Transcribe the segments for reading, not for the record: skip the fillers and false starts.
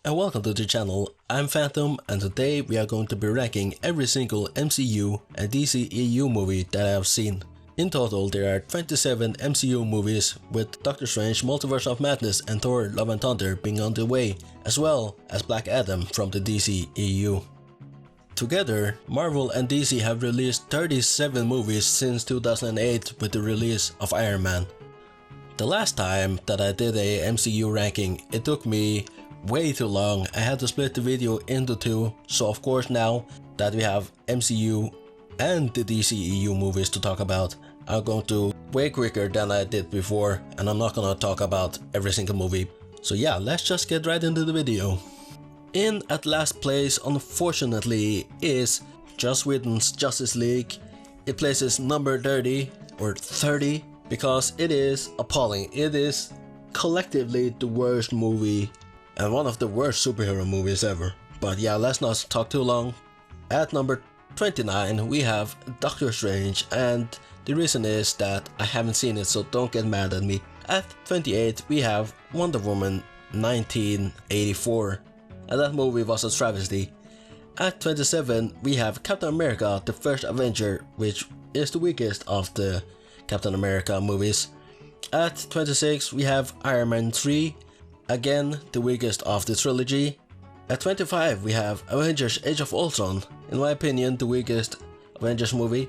Hello and welcome to the channel. I'm Phantom and today we are going to be ranking every single MCU and DCEU movie that I have seen. In total there are 27 MCU movies with Doctor Strange Multiverse of Madness and Thor Love and Thunder being on the way, as well as Black Adam from the DCEU. Together, Marvel and DC have released 37 movies since 2008 with the release of Iron Man. The last time that I did a MCU ranking, it took me way too long. I had to split the video into two, so of course now that we have MCU and the DCEU movies to talk about, I'm going to way quicker than I did before, and I'm not gonna talk about every single movie. So yeah, let's just get right into the video. In at last place, unfortunately, is Joss Whedon's Justice League. It places number 30 or 30 because it is appalling. It is collectively the worst movie and one of the worst superhero movies ever. But yeah, let's not talk too long. At number 29 we have Doctor Strange, and the reason is that I haven't seen it, so don't get mad at me. At 28 we have Wonder Woman 1984, and that movie was a travesty. At 27 we have Captain America the First Avenger, which is the weakest of the Captain America movies. At 26 we have Iron Man 3, again the weakest of the trilogy. At 25 we have Avengers Age of Ultron, in my opinion the weakest Avengers movie.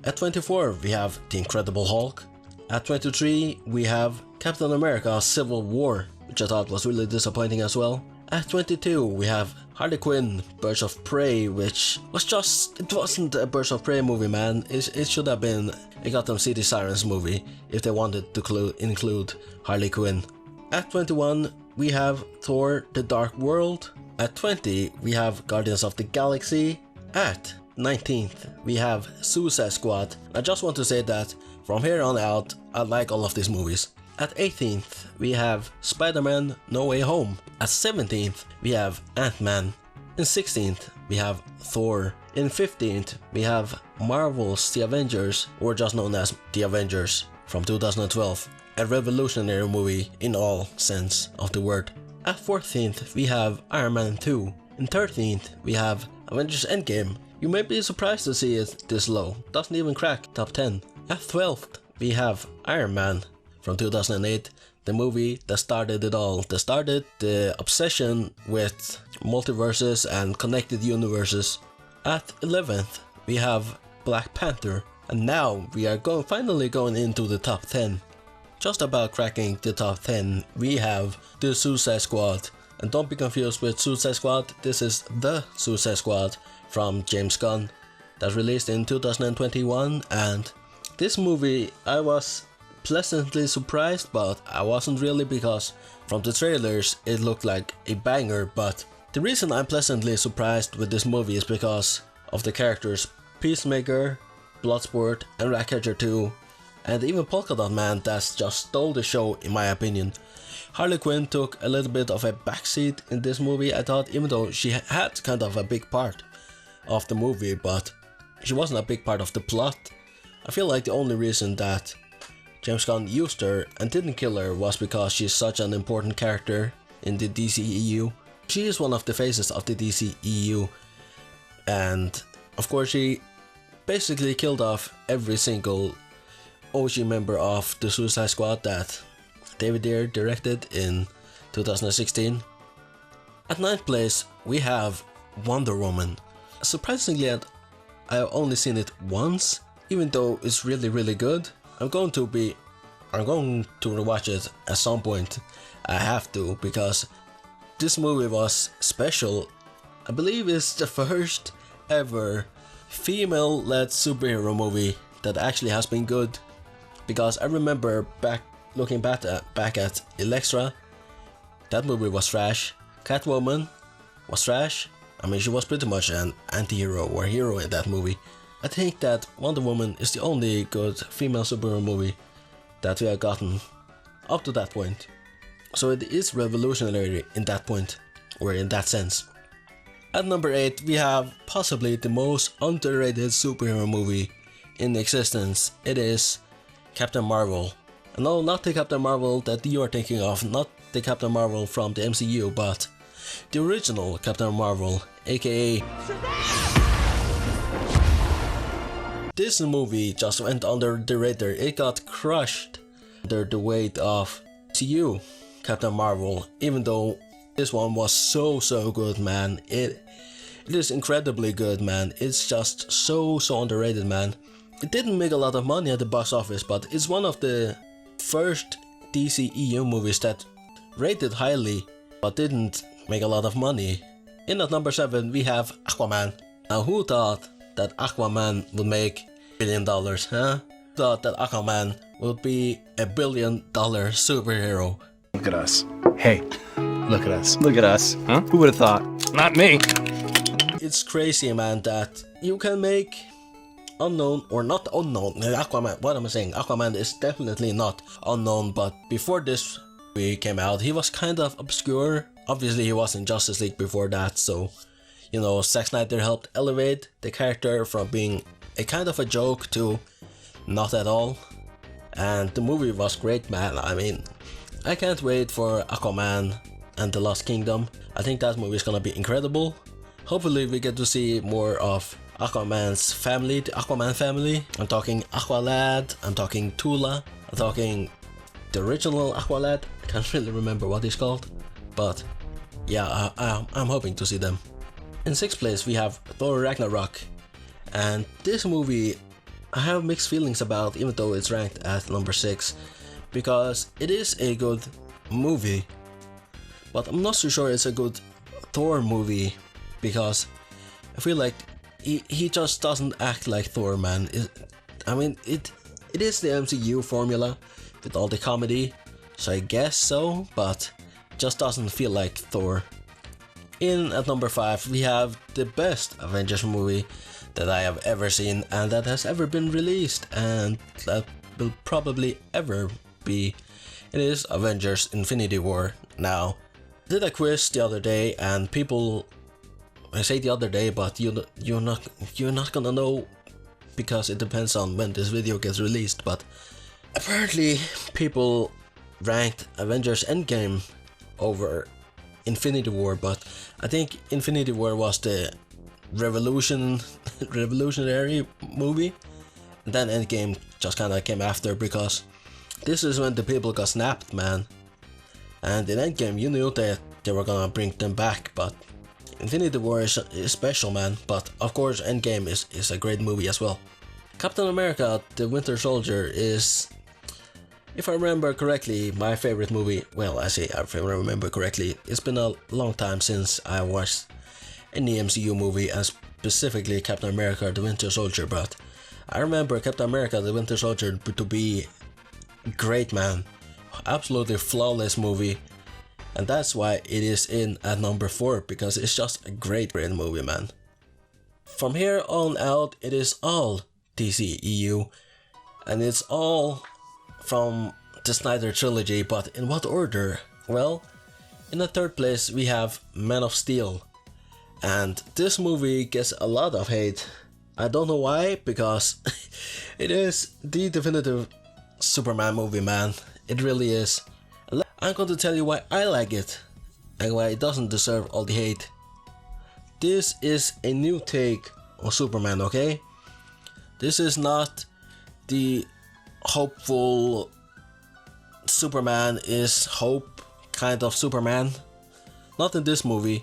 At 24 we have The Incredible Hulk. At 23 we have Captain America Civil War, which I thought was really disappointing as well. At 22 we have Harley Quinn Birds of Prey, which was just, it wasn't a Birds of Prey movie, man. It should have been a Gotham City Sirens movie if they wanted to include Harley Quinn. At 21 we have Thor The Dark World. At 20 we have Guardians of the Galaxy. At 19th we have Suicide Squad. I just want to say that from here on out I like all of these movies. At 18th we have Spider-Man No Way Home. At 17th we have Ant-Man. In 16th we have Thor. In 15th we have Marvel's The Avengers, or just known as The Avengers, from 2012. A revolutionary movie in all sense of the word. At 14th we have Iron Man 2. In 13th we have Avengers Endgame. You may be surprised to see it this low, doesn't even crack top 10. At 12th we have Iron Man from 2008, the movie that started it all, that started the obsession with multiverses and connected universes. At 11th we have Black Panther, and now we are finally going into the top 10. Just about cracking the top 10 we have the Suicide Squad, and don't be confused with Suicide Squad, this is the Suicide Squad from James Gunn, that released in 2021, and this movie I was pleasantly surprised, but I wasn't really, because from the trailers it looked like a banger. But the reason I'm pleasantly surprised with this movie is because of the characters Peacemaker, Bloodsport and Ragnarok 2, and even Polka Dot Man that just stole the show in my opinion. Harley Quinn took a little bit of a backseat in this movie, I thought, even though she had kind of a big part of the movie, but she wasn't a big part of the plot. I feel like the only reason that James Gunn used her and didn't kill her was because she's such an important character in the DCEU. She is one of the faces of the DCEU, and of course she basically killed off every single OG member of the Suicide Squad that David Ayer directed in 2016. At 9th place we have Wonder Woman. Surprisingly, I've only seen it once, even though it's really good. I'm going to rewatch it at some point. I have to, because this movie was special. I believe it's the first ever female-led superhero movie that actually has been good. Because I remember looking back at Elektra, that movie was trash. Catwoman was trash. I mean, she was pretty much an anti-hero or hero in that movie. I think that Wonder Woman is the only good female superhero movie that we have gotten up to that point. So it is revolutionary in that point, or in that sense. At number 8 we have possibly the most underrated superhero movie in existence. It is Captain Marvel. And no, not the Captain Marvel that you are thinking of, not the Captain Marvel from the MCU, but the original Captain Marvel, aka this movie just went under the radar. It got crushed under the weight of DCEU Captain Marvel, even though this one was so good, man. It is incredibly good, man. It's just so underrated, man. It didn't make a lot of money at the box office, but it's one of the first DCEU movies that rated highly but didn't make a lot of money. In at number 7 we have Aquaman. Now who thought that Aquaman would make $1 billion, huh? Thought that Aquaman would be $1 billion superhero. Look at us. Hey, look at us. Look at us. Huh? Who would have thought? Not me. It's crazy, man, that you can make unknown or not unknown Aquaman. What am I saying? Aquaman is definitely not unknown, but before this movie came out, he was kind of obscure. Obviously, he was in Justice League before that, so you know, Zack Snyder helped elevate the character from being a kind of a joke to not at all. And the movie was great, man. I mean, I can't wait for Aquaman and the Lost Kingdom. I think that movie is gonna be incredible. Hopefully we get to see more of Aquaman's family, the Aquaman family. I'm talking Aqualad, I'm talking Tula, I'm talking the original Aqualad. I can't really remember what he's called, but yeah, I'm hoping to see them. In 6th place we have Thor Ragnarok, and this movie I have mixed feelings about, even though it's ranked at number 6, because it is a good movie, but I'm not so sure it's a good Thor movie, because I feel like he just doesn't act like Thor, man. I mean, it is the MCU formula with all the comedy, so I guess so, but it just doesn't feel like Thor. In at number 5 we have the best Avengers movie that I have ever seen and that has ever been released, and that will probably ever be. It is Avengers Infinity War. Now, I did a quiz the other day, and people, I say the other day, but you're not gonna know because it depends on when this video gets released, but apparently people ranked Avengers Endgame over Infinity War, but I think Infinity War was the revolutionary movie, and then Endgame just kinda came after, because this is when the people got snapped, man. And in Endgame you knew that they were gonna bring them back, but Infinity War is special, man. But of course Endgame is a great movie as well. Captain America the Winter Soldier is, if I remember correctly, my favorite movie. Well, I say if I remember correctly, it's been a long time since I watched any MCU movie, and specifically Captain America the Winter Soldier, but I remember Captain America the Winter Soldier to be great, man. Absolutely flawless movie, and that's why it is in at number 4, because it's just a great movie, man. From here on out it is all DCEU, and it's all from the Snyder trilogy, but in what order? Well, in the 3rd place we have Man of Steel, and this movie gets a lot of hate. I don't know why, because it is the definitive Superman movie, man. It really is. I'm going to tell you why I like it and why it doesn't deserve all the hate. This is a new take on Superman, okay? This is not the hopeful Superman is hope kind of Superman. Not in this movie.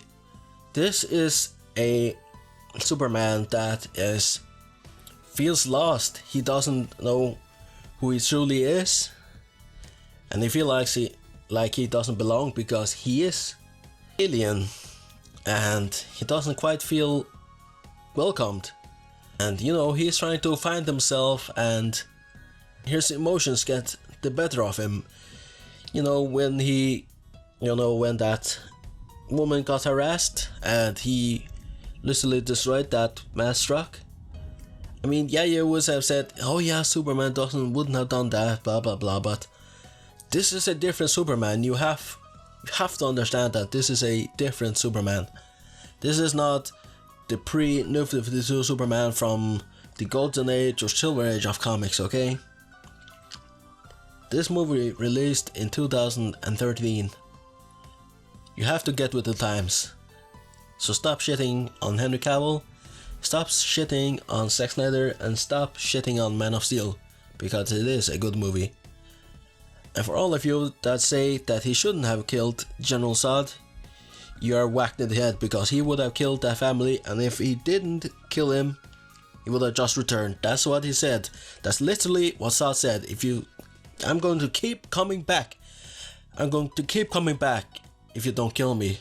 This is a Superman that feels lost. He doesn't know who he truly is, and he feels like he doesn't belong because he is alien, and he doesn't quite feel welcomed. And you know, he's trying to find himself, and his emotions get the better of him. You know, when that woman got harassed and he literally destroyed that mass truck. I mean, yeah, you would have said, oh yeah, Superman wouldn't have done that, blah blah blah, but this is a different Superman. You have to understand that this is a different Superman. This is not the pre-New 52 Superman from the Golden Age or Silver Age of comics, okay? This movie released in 2013. You have to get with the times. So stop shitting on Henry Cavill, stop shitting on Zack Snyder, and stop shitting on Man of Steel, because it is a good movie. And for all of you that say that he shouldn't have killed General Zod, you are whacked in the head, because he would have killed that family, and if he didn't kill him, he would have just returned. That's what he said. That's literally what Zod said. I'm going to keep coming back. I'm going to keep coming back if you don't kill me.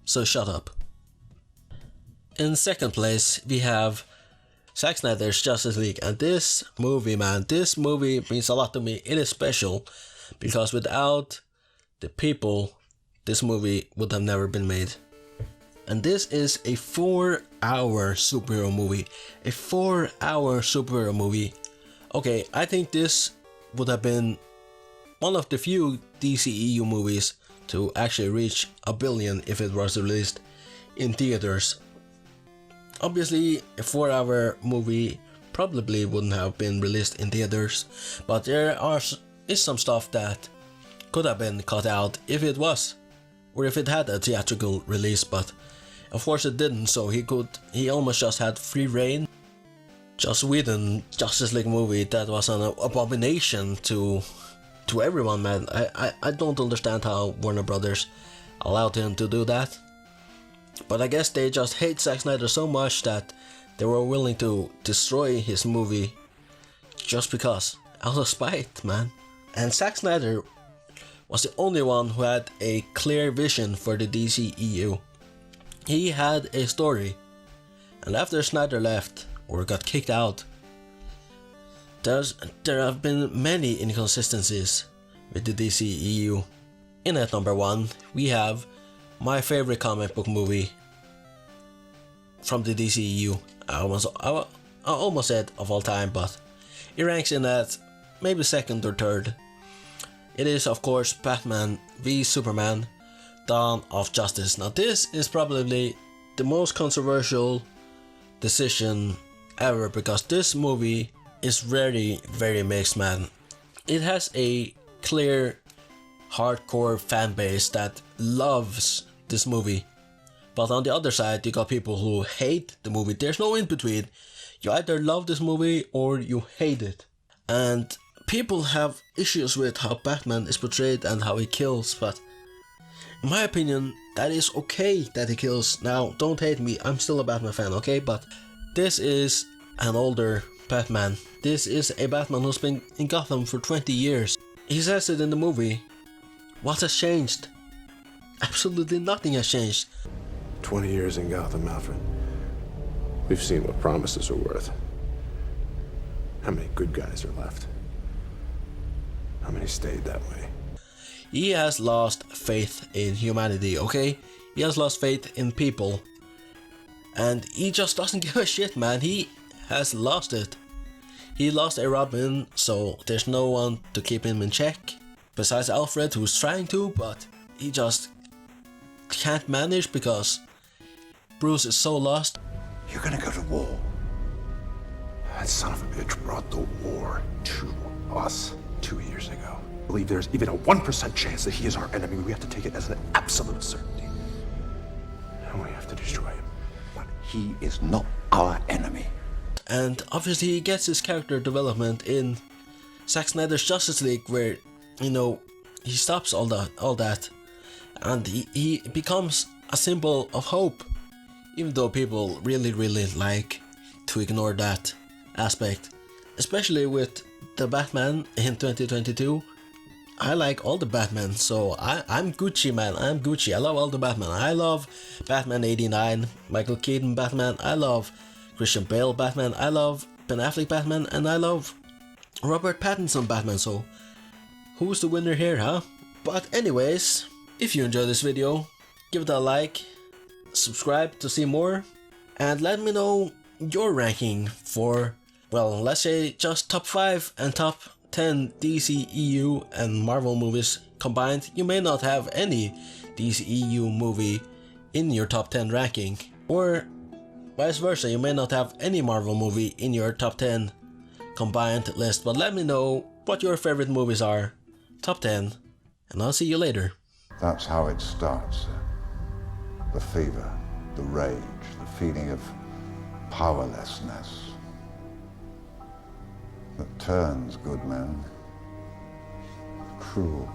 So shut up. In second place, we have Zack Snyder's Justice League. And this movie, man, this movie means a lot to me. It is special because without the people, this movie would have never been made. And this is a 4-hour superhero movie. A 4-hour superhero movie. Okay, I think this would have been one of the few DCEU movies to actually reach 1 billion if it was released in theaters. Obviously, a 4-hour movie probably wouldn't have been released in theaters, but there is some stuff that could have been cut out if it was, or if it had a theatrical release, but of course it didn't, so he almost just had free reign. Joss Whedon Justice League movie, that was an abomination to everyone, man. I don't understand how Warner Brothers allowed him to do that. But I guess they just hate Zack Snyder so much that they were willing to destroy his movie just because, out of spite, man. And Zack Snyder was the only one who had a clear vision for the DCEU. He had a story, and after Snyder left or got kicked out, there have been many inconsistencies with the DCEU. In at number 1, we have my favorite comic book movie from the DCEU. I almost said of all time, but it ranks in at maybe second or third. It is, of course, Batman v Superman: Dawn of Justice. Now this is probably the most controversial decision ever, because this movie is very, very mixed, man. It has a clear hardcore fan base that loves this movie, but on the other side you got people who hate the movie. There's no in between. You either love this movie or you hate it. And people have issues with how Batman is portrayed and how he kills, but in my opinion that is okay that he kills. Now don't hate me, I'm still a Batman fan, okay? But this is an older Batman. This is a Batman who's been in Gotham for 20 years. He says it in the movie. What has changed? Absolutely nothing has changed. 20 years in Gotham, Alfred. We've seen what promises are worth. How many good guys are left? How many stayed that way? He has lost faith in humanity, okay? He has lost faith in people. And he just doesn't give a shit, man. He has lost it. He lost a Robin, so there's no one to keep him in check. Besides Alfred, who's trying to, but he just can't manage because Bruce is so lost. You're gonna go to war. That son of a bitch brought the war to us 2 years ago. I believe there's even a 1% chance that he is our enemy. We have to take it as an absolute certainty. And we have to destroy him. But he is not our enemy. And obviously he gets his character development in Zack Snyder's Justice League, where, you know, he stops all that and he becomes a symbol of hope, even though people really like to ignore that aspect, especially with the Batman in 2022. I like all the Batman, so I'm Gucci, man. I'm Gucci. I love all the Batman. I love Batman 89, Michael Keaton Batman. I love Christian Bale Batman. I love Ben Affleck Batman, and I love Robert Pattinson Batman. So who's the winner here, huh? But anyways, if you enjoyed this video, give it a like, subscribe to see more, and let me know your ranking for, well, let's say just top 5 and top 10 DCEU and Marvel movies combined. You may not have any DCEU movie in your top 10 ranking, or vice versa, you may not have any Marvel movie in your top 10 combined list, but let me know what your favorite movies are, top 10, and I'll see you later. That's how it starts, sir. The fever, the rage, the feeling of powerlessness that turns good men cruel.